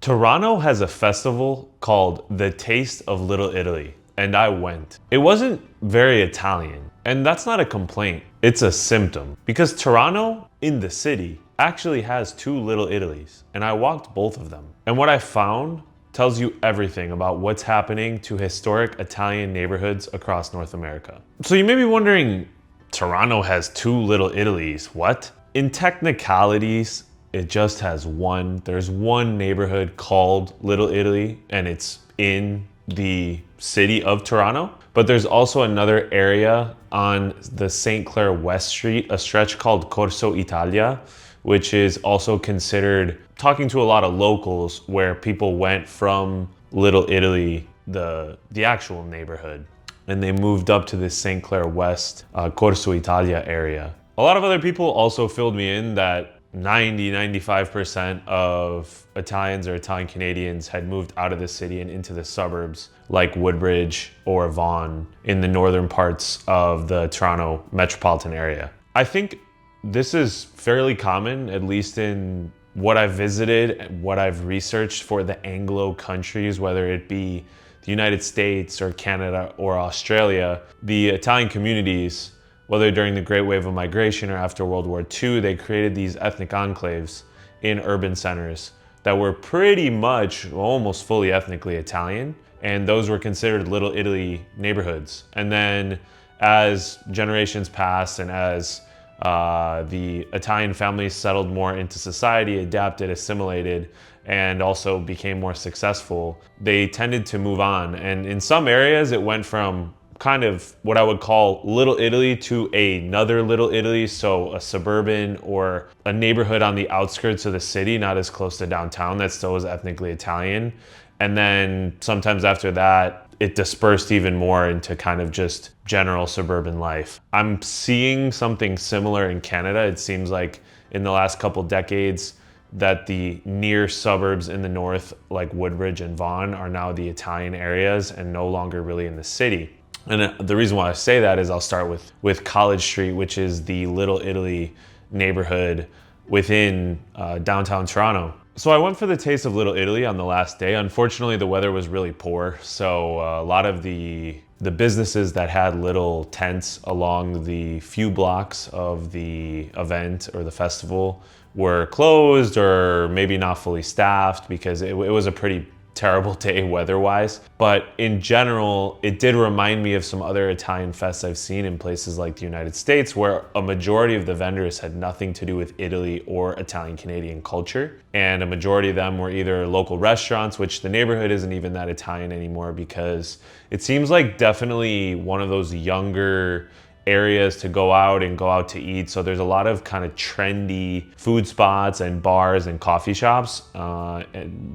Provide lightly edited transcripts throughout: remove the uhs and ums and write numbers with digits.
Toronto has a festival called The Taste of Little Italy, and I went. It wasn't very Italian, and that's not a complaint, it's a symptom. Because Toronto, in the city, actually has two Little Italys, and I walked both of them. And what I found tells you everything about what's happening to historic Italian neighborhoods across North America. So you may be wondering, Toronto has two Little Italys, what? In technicalities, it just has one. There's one neighborhood called Little Italy, and it's in the city of Toronto. But there's also another area on the St. Clair West Street, a stretch called Corso Italia, which is also considered, talking to a lot of locals, where people went from Little Italy, the actual neighborhood, and they moved up to this St. Clair West Corso Italia area. A lot of other people also filled me in that 95% of Italians or Italian Canadians had moved out of the city and into the suburbs like Woodbridge or Vaughan in the northern parts of the Toronto metropolitan area. I think this is fairly common, at least in what I've visited, what I've researched for the Anglo countries, whether it be the United States or Canada or Australia. The Italian communities, whether during the Great Wave of Migration or after World War II, they created these ethnic enclaves in urban centers that were pretty much almost fully ethnically Italian, and those were considered Little Italy neighborhoods. And then as generations passed and as the Italian families settled more into society, adapted, assimilated, and also became more successful, they tended to move on. And in some areas, it went from kind of what I would call Little Italy to another Little Italy, so a suburban or a neighborhood on the outskirts of the city, not as close to downtown, that still was ethnically Italian. And then sometimes after that, it dispersed even more into kind of just general suburban life. I'm seeing something similar in Canada. It seems like in the last couple decades that the near suburbs in the north, like Woodbridge and Vaughan, are now the Italian areas and no longer really in the city. And the reason why I say that is I'll start with College Street, which is the Little Italy neighborhood within downtown Toronto. So I went for the Taste of Little Italy on the last day. Unfortunately, the weather was really poor, so a lot of the businesses that had little tents along the few blocks of the event or the festival were closed or maybe not fully staffed because it was a pretty terrible day weather-wise. But in general, it did remind me of some other Italian fests I've seen in places like the United States, where a majority of the vendors had nothing to do with Italy or Italian Canadian culture. And a majority of them were either local restaurants, which the neighborhood isn't even that Italian anymore because it seems like definitely one of those younger areas to go out to eat. So there's a lot of kind of trendy food spots and bars and coffee shops,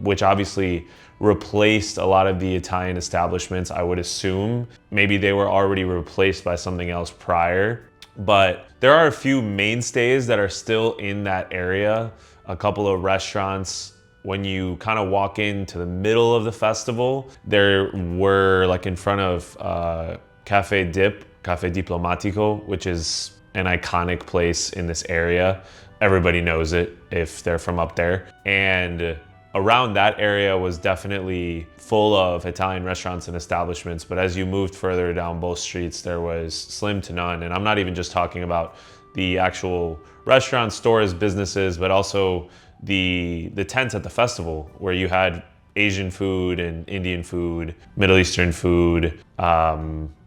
which obviously replaced a lot of the Italian establishments, I would assume. Maybe they were already replaced by something else prior. But there are a few mainstays that are still in that area. A couple of restaurants. When you kind of walk into the middle of the festival, there were, like in front of Cafe Diplomatico, which is an iconic place in this area. Everybody knows it if they're from up there. And around that area was definitely full of Italian restaurants and establishments. But as you moved further down both streets, there was slim to none. And I'm not even just talking about the actual restaurants, stores, businesses, but also the tents at the festival where you had Asian food and Indian food, Middle Eastern food,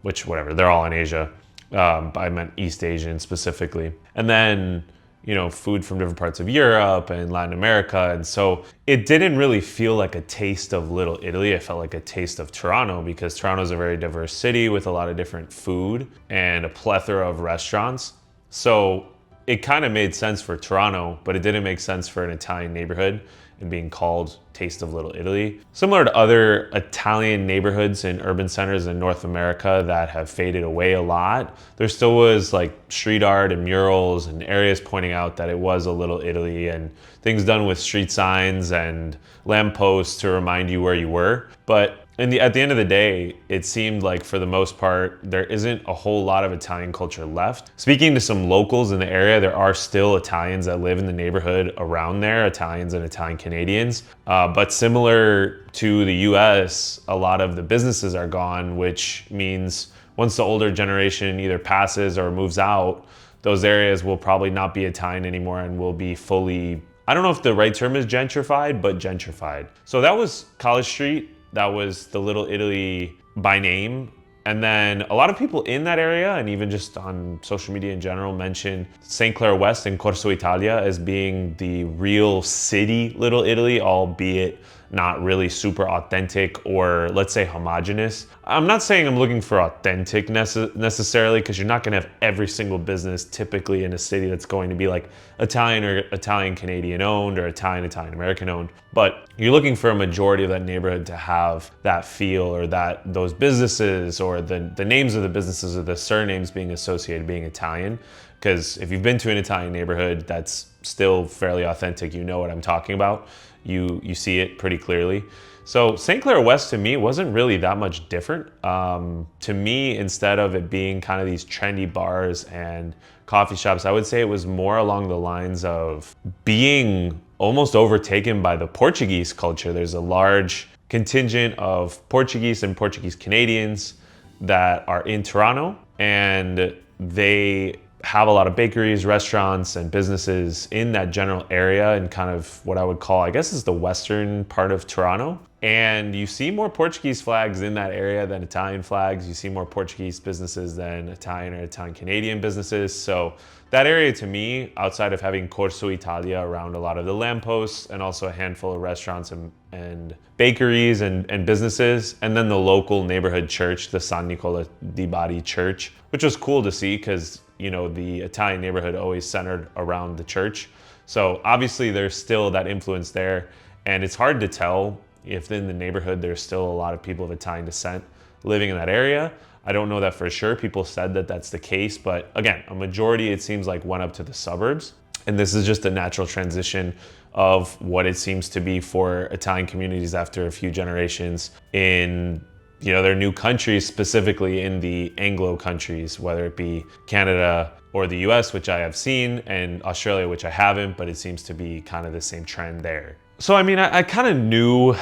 which whatever, they're all in Asia. I meant East Asian specifically. And then, you know, food from different parts of Europe and Latin America. And so it didn't really feel like a taste of Little Italy. It felt like a taste of Toronto because Toronto is a very diverse city with a lot of different food and a plethora of restaurants. So it kind of made sense for Toronto, but it didn't make sense for an Italian neighborhood and being called Taste of Little Italy. Similar to other Italian neighborhoods in urban centers in North America that have faded away a lot, there still was like street art and murals and areas pointing out that it was a Little Italy and things done with street signs and lampposts to remind you where you were. But at the end of the day, it seemed like for the most part, there isn't a whole lot of Italian culture left. Speaking to some locals in the area, there are still Italians that live in the neighborhood around there, Italians and Italian Canadians. But similar to the US, a lot of the businesses are gone, which means once the older generation either passes or moves out, those areas will probably not be Italian anymore and will be fully, I don't know if the right term is gentrified, but gentrified. So that was College Street. That was the Little Italy by name. And then a lot of people in that area, and even just on social media in general, mention St. Clair West and Corso Italia as being the real city Little Italy, albeit not really super authentic or, let's say, homogenous. I'm not saying I'm looking for authentic necessarily, because you're not gonna have every single business typically in a city that's going to be like Italian or Italian Canadian owned or Italian American owned. But you're looking for a majority of that neighborhood to have that feel, or that those businesses or the names of the businesses or the surnames being associated being Italian. Because if you've been to an Italian neighborhood that's still fairly authentic, you know what I'm talking about. You see it pretty clearly. So St. Clair West to me wasn't really that much different. To me, instead of it being kind of these trendy bars and coffee shops, I would say it was more along the lines of being almost overtaken by the Portuguese culture. There's a large contingent of Portuguese and Portuguese Canadians that are in Toronto, and they have a lot of bakeries, restaurants, and businesses in that general area, and kind of what I would call, I guess, is the western part of Toronto. And you see more Portuguese flags in that area than Italian flags. You see more Portuguese businesses than Italian or Italian Canadian businesses. So that area to me, outside of having Corso Italia around a lot of the lampposts and also a handful of restaurants and bakeries and businesses, and then the local neighborhood church, the San Nicola di Bari church, which was cool to see because, you know, the Italian neighborhood always centered around the church. So obviously there's still that influence there, and it's hard to tell if in the neighborhood there's still a lot of people of Italian descent living in that area. I don't know that for sure. People said that that's the case, but again, a majority, it seems like, went up to the suburbs. And this is just a natural transition of what it seems to be for Italian communities after a few generations in, you know, their new countries, specifically in the Anglo countries, whether it be Canada or the US, which I have seen, and Australia, which I haven't, but it seems to be kind of the same trend there. So, I mean, I kind of knew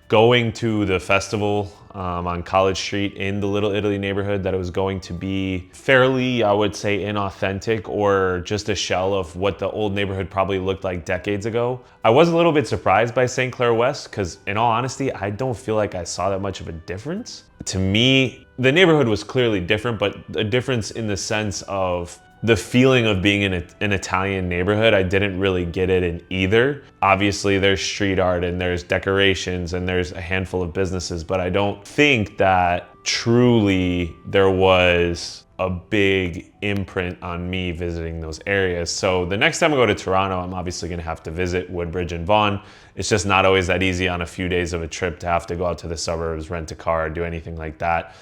going to the festival on College Street in the Little Italy neighborhood that it was going to be fairly, I would say, inauthentic, or just a shell of what the old neighborhood probably looked like decades ago. I was a little bit surprised by St. Clair West because, in all honesty, I don't feel like I saw that much of a difference. To me, the neighborhood was clearly different, but a difference in the sense of the feeling of being in an Italian neighborhood. I didn't really get it in either. Obviously there's street art and there's decorations and there's a handful of businesses, but I don't think that truly there was a big imprint on me visiting those areas. So the next time I go to Toronto, I'm obviously gonna have to visit Woodbridge and Vaughan. It's just not always that easy on a few days of a trip to have to go out to the suburbs, rent a car, do anything like that.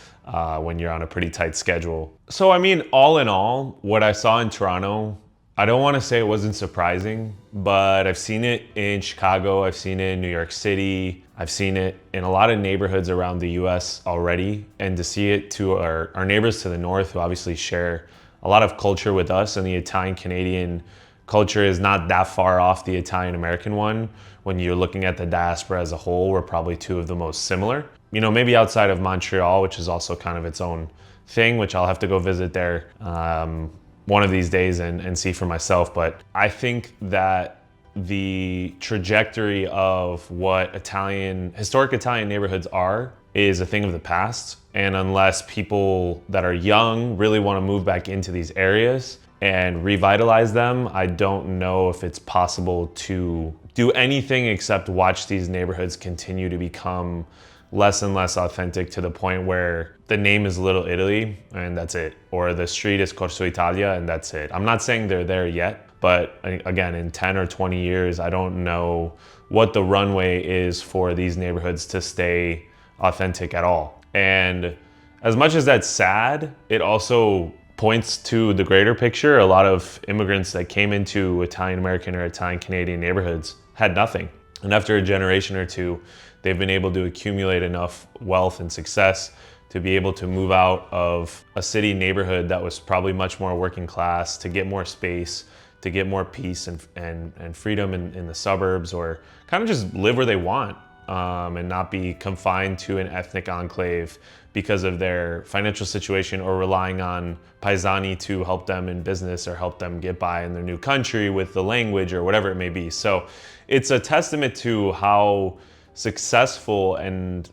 When you're on a pretty tight schedule. So I mean, all in all, what I saw in Toronto, I don't want to say it wasn't surprising, but I've seen it in Chicago, I've seen it in New York City, I've seen it in a lot of neighborhoods around the US already, and to see it to our neighbors to the north, who obviously share a lot of culture with us, and the Italian Canadian culture is not that far off the Italian American one. When you're looking at the diaspora as a whole, we're probably two of the most similar. You know, maybe outside of Montreal, which is also kind of its own thing, which I'll have to go visit there one of these days and see for myself. But I think that the trajectory of what historic Italian neighborhoods are is a thing of the past. And unless people that are young really want to move back into these areas and revitalize them, I don't know if it's possible to do anything except watch these neighborhoods continue to become less and less authentic, to the point where the name is Little Italy and that's it, or the street is Corso Italia and that's it. I'm not saying they're there yet, but again, in 10 or 20 years, I don't know what the runway is for these neighborhoods to stay authentic at all. And as much as that's sad, it also points to the greater picture. A lot of immigrants that came into Italian American or Italian Canadian neighborhoods had nothing. And after a generation or two, they've been able to accumulate enough wealth and success to be able to move out of a city neighborhood that was probably much more working class, to get more space, to get more peace and freedom in the suburbs, or kind of just live where they want, and not be confined to an ethnic enclave because of their financial situation, or relying on paisani to help them in business or help them get by in their new country with the language or whatever it may be. So it's a testament to how successful and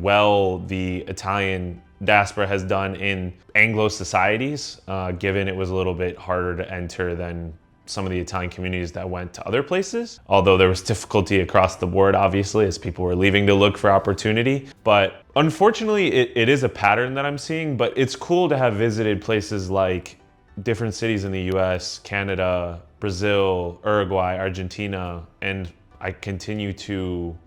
well the Italian diaspora has done in Anglo societies, given it was a little bit harder to enter than some of the Italian communities that went to other places. Although there was difficulty across the board, obviously, as people were leaving to look for opportunity. But unfortunately, it is a pattern that I'm seeing, but it's cool to have visited places like different cities in the US, Canada, Brazil, Uruguay, Argentina, and I continue to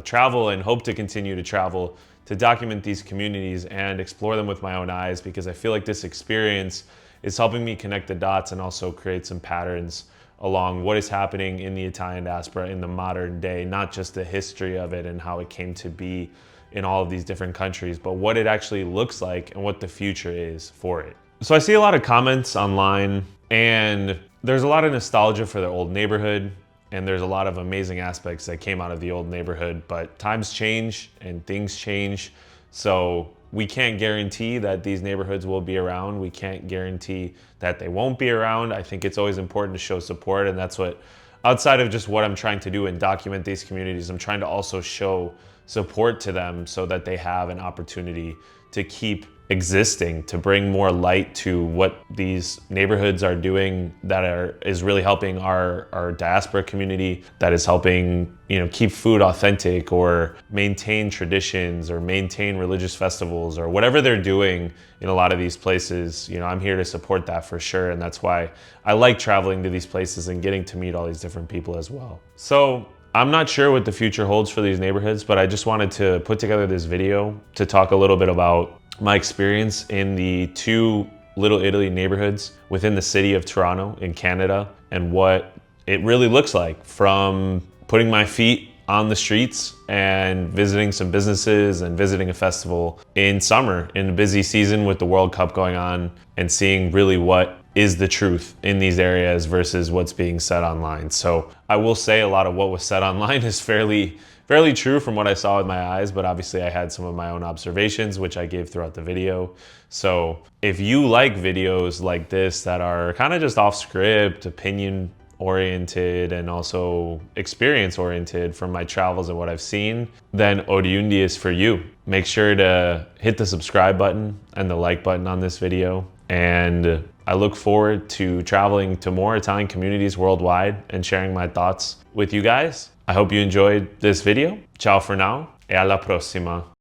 travel and hope to continue to travel to document these communities and explore them with my own eyes, because I feel like this experience is helping me connect the dots and also create some patterns along what is happening in the Italian diaspora in the modern day, not just the history of it and how it came to be in all of these different countries, but what it actually looks like and what the future is for it. So I see a lot of comments online, and there's a lot of nostalgia for the old neighborhood, and there's a lot of amazing aspects that came out of the old neighborhood, but times change and things change. So we can't guarantee that these neighborhoods will be around. We can't guarantee that they won't be around. I think it's always important to show support, and that's what, outside of just what I'm trying to do and document these communities, I'm trying to also show support to them so that they have an opportunity to keep existing, to bring more light to what these neighborhoods are doing that is really helping our diaspora community, that is helping, you know, keep food authentic or maintain traditions or maintain religious festivals or whatever they're doing in a lot of these places. You know, I'm here to support that for sure, and that's why I like traveling to these places and getting to meet all these different people as well. So I'm not sure what the future holds for these neighborhoods, but I just wanted to put together this video to talk a little bit about my experience in the 2 Little Italy neighborhoods within the city of Toronto in Canada, and what it really looks like from putting my feet on the streets and visiting some businesses and visiting a festival in summer in a busy season with the World Cup going on, and seeing really what is the truth in these areas versus what's being said online. So I will say a lot of what was said online is fairly true from what I saw with my eyes, but obviously I had some of my own observations, which I gave throughout the video. So if you like videos like this that are kind of just off script, opinion oriented, and also experience oriented from my travels and what I've seen, then ORIUNDI is for you. Make sure to hit the subscribe button and the like button on this video. And I look forward to traveling to more Italian communities worldwide and sharing my thoughts with you guys. I hope you enjoyed this video. Ciao for now, e alla prossima.